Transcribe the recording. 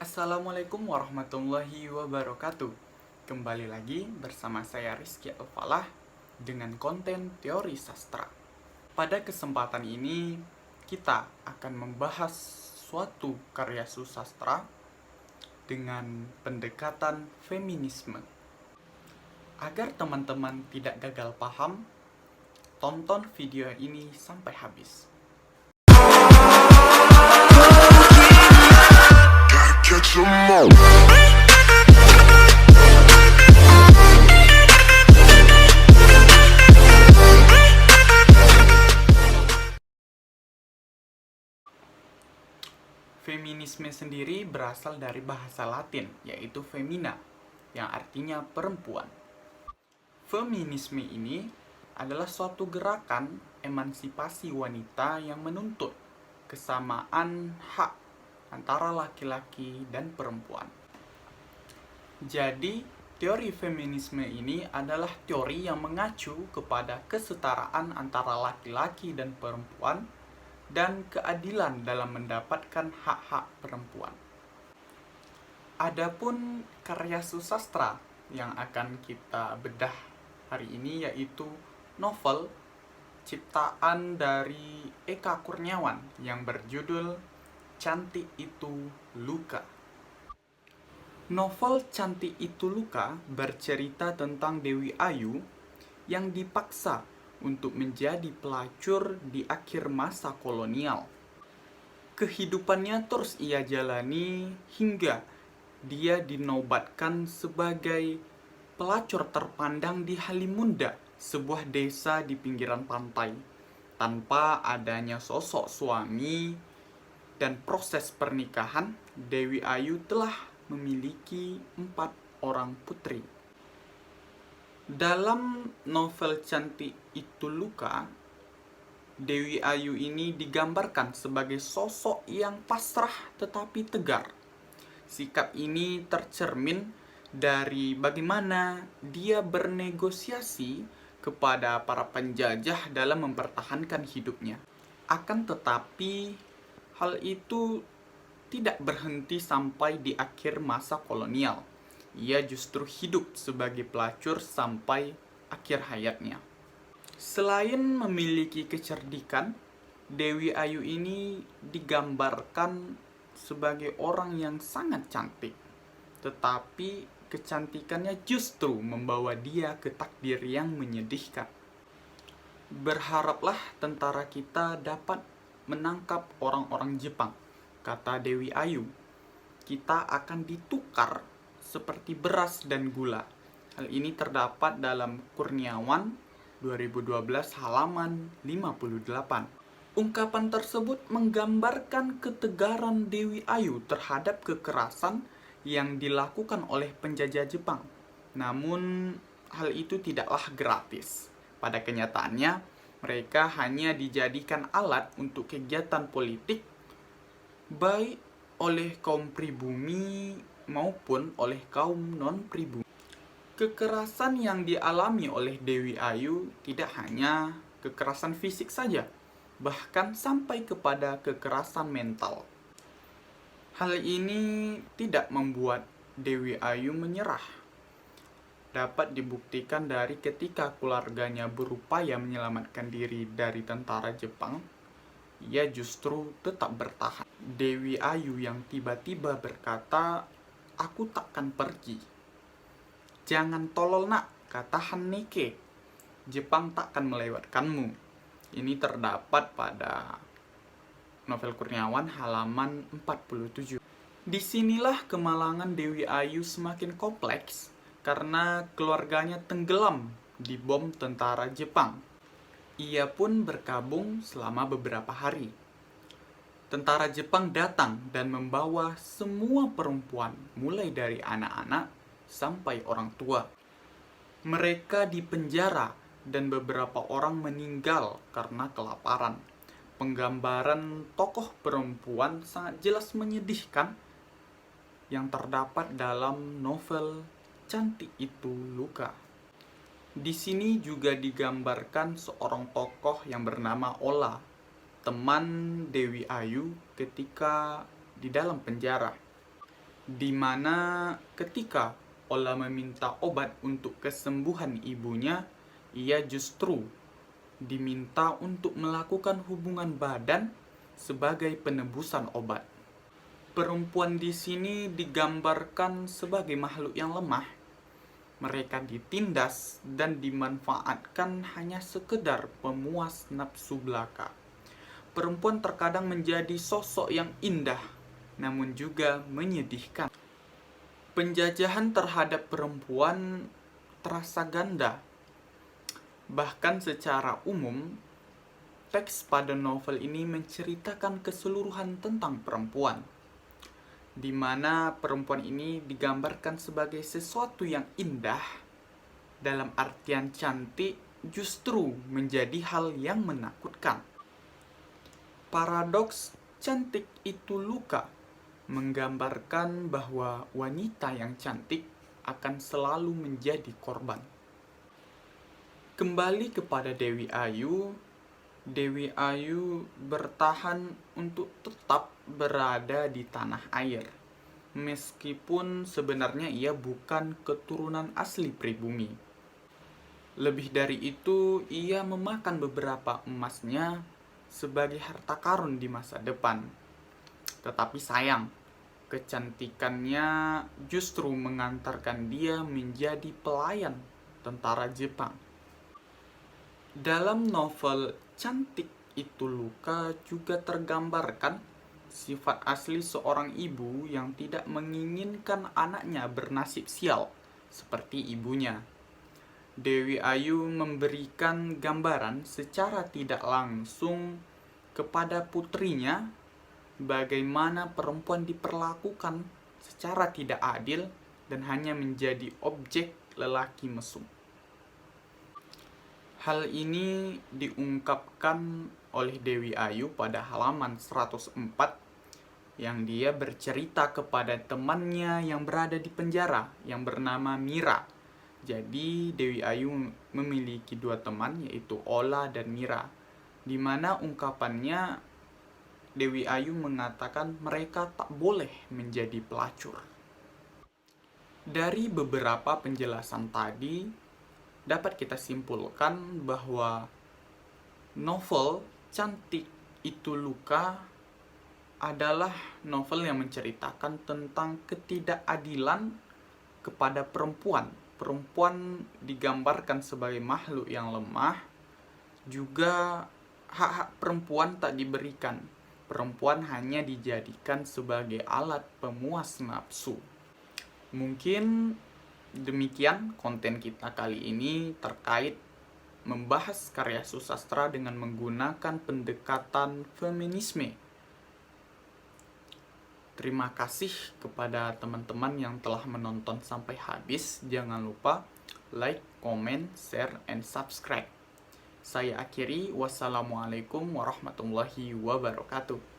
Assalamualaikum warahmatullahi wabarakatuh. Kembali lagi bersama saya Rizky Alfalah dengan konten teori sastra. Pada kesempatan ini kita akan membahas suatu karya sastra dengan pendekatan feminisme. Agar teman-teman tidak gagal paham, tonton video ini sampai habis. Feminisme sendiri berasal dari bahasa Latin, yaitu femina, yang artinya perempuan. Feminisme ini adalah suatu gerakan emansipasi wanita yang menuntut kesamaan hak antara laki-laki dan perempuan. Jadi, teori feminisme ini adalah teori yang mengacu kepada kesetaraan antara laki-laki dan perempuan dan keadilan dalam mendapatkan hak-hak perempuan. Adapun karya sastra yang akan kita bedah hari ini yaitu novel ciptaan dari Eka Kurniawan yang berjudul Cantik Itu Luka. Novel Cantik Itu Luka bercerita tentang Dewi Ayu yang dipaksa untuk menjadi pelacur di akhir masa kolonial. Kehidupannya terus ia jalani hingga dia dinobatkan sebagai pelacur terpandang di Halimunda, sebuah desa di pinggiran pantai. Tanpa adanya sosok suami dan proses pernikahan, Dewi Ayu telah memiliki 4 orang putri. Dalam novel Cantik Itu Luka, Dewi Ayu ini digambarkan sebagai sosok yang pasrah tetapi tegar. Sikap ini tercermin dari bagaimana dia bernegosiasi kepada para penjajah dalam mempertahankan hidupnya. Akan tetapi, hal itu tidak berhenti sampai di akhir masa kolonial. Ia justru hidup sebagai pelacur sampai akhir hayatnya. Selain memiliki kecerdikan, Dewi Ayu ini digambarkan sebagai orang yang sangat cantik. Tetapi kecantikannya justru membawa dia ke takdir yang menyedihkan. Berharaplah tentara kita dapat menangkap orang-orang Jepang, kata Dewi Ayu. Kita akan ditukar seperti beras dan gula. Hal ini terdapat dalam Kurniawan 2012 halaman 58. Ungkapan tersebut menggambarkan ketegaran Dewi Ayu terhadap kekerasan yang dilakukan oleh penjajah Jepang. Namun, hal itu tidaklah gratis. Pada kenyataannya, mereka hanya dijadikan alat untuk kegiatan politik baik oleh kaum pribumi maupun oleh kaum non-pribumi. Kekerasan yang dialami oleh Dewi Ayu tidak hanya kekerasan fisik saja, bahkan sampai kepada kekerasan mental. Hal ini tidak membuat Dewi Ayu menyerah. Dapat dibuktikan dari ketika keluarganya berupaya menyelamatkan diri dari tentara Jepang, ia justru tetap bertahan. Dewi Ayu yang tiba-tiba berkata, "Aku takkan pergi. Jangan tolol nak," kata Hanneke. "Jepang takkan melewatkanmu." Ini terdapat pada novel Kurniawan halaman 47. Disinilah kemalangan Dewi Ayu semakin kompleks karena keluarganya tenggelam di bom tentara Jepang. Ia pun berkabung selama beberapa hari. Tentara Jepang datang dan membawa semua perempuan, mulai dari anak-anak sampai orang tua. Mereka dipenjara dan beberapa orang meninggal karena kelaparan. Penggambaran tokoh perempuan sangat jelas menyedihkan yang terdapat dalam novel Cantik Itu Luka. Di sini juga digambarkan seorang tokoh yang bernama Ola, teman Dewi Ayu ketika di dalam penjara. Di mana ketika Ola meminta obat untuk kesembuhan ibunya, ia justru diminta untuk melakukan hubungan badan sebagai penebusan obat. Perempuan di sini digambarkan sebagai makhluk yang lemah. Mereka ditindas dan dimanfaatkan hanya sekedar pemuas nafsu belaka. Perempuan terkadang menjadi sosok yang indah, namun juga menyedihkan. Penjajahan terhadap perempuan terasa ganda. Bahkan secara umum, teks pada novel ini menceritakan keseluruhan tentang perempuan, di mana perempuan ini digambarkan sebagai sesuatu yang indah, dalam artian cantik justru menjadi hal yang menakutkan. Paradoks cantik itu luka menggambarkan bahwa wanita yang cantik akan selalu menjadi korban. Kembali kepada Dewi Ayu, Dewi Ayu bertahan untuk tetap berada di tanah air, meskipun sebenarnya ia bukan keturunan asli pribumi. Lebih dari itu, ia memakan beberapa emasnya sebagai harta karun di masa depan. Tetapi sayang, kecantikannya justru mengantarkan dia menjadi pelayan tentara Jepang. Dalam novel Cantik Itu Luka juga tergambarkan sifat asli seorang ibu yang tidak menginginkan anaknya bernasib sial seperti ibunya. Dewi Ayu memberikan gambaran secara tidak langsung kepada putrinya bagaimana perempuan diperlakukan secara tidak adil dan hanya menjadi objek lelaki mesum. Hal ini diungkapkan oleh Dewi Ayu pada halaman 104 yang dia bercerita kepada temannya yang berada di penjara yang bernama Mira. Jadi Dewi Ayu memiliki dua teman, yaitu Ola dan Mira, di mana ungkapannya Dewi Ayu mengatakan mereka tak boleh menjadi pelacur. Dari beberapa penjelasan tadi, dapat kita simpulkan bahwa novel Cantik Itu Luka adalah novel yang menceritakan tentang ketidakadilan kepada perempuan. Perempuan digambarkan sebagai makhluk yang lemah, juga hak-hak perempuan tak diberikan. Perempuan hanya dijadikan sebagai alat pemuas nafsu. Mungkin demikian konten kita kali ini terkait membahas karya susastra dengan menggunakan pendekatan feminisme. Terima kasih kepada teman-teman yang telah menonton sampai habis. Jangan lupa like, comment, share, and subscribe. Saya akhiri, wassalamualaikum warahmatullahi wabarakatuh.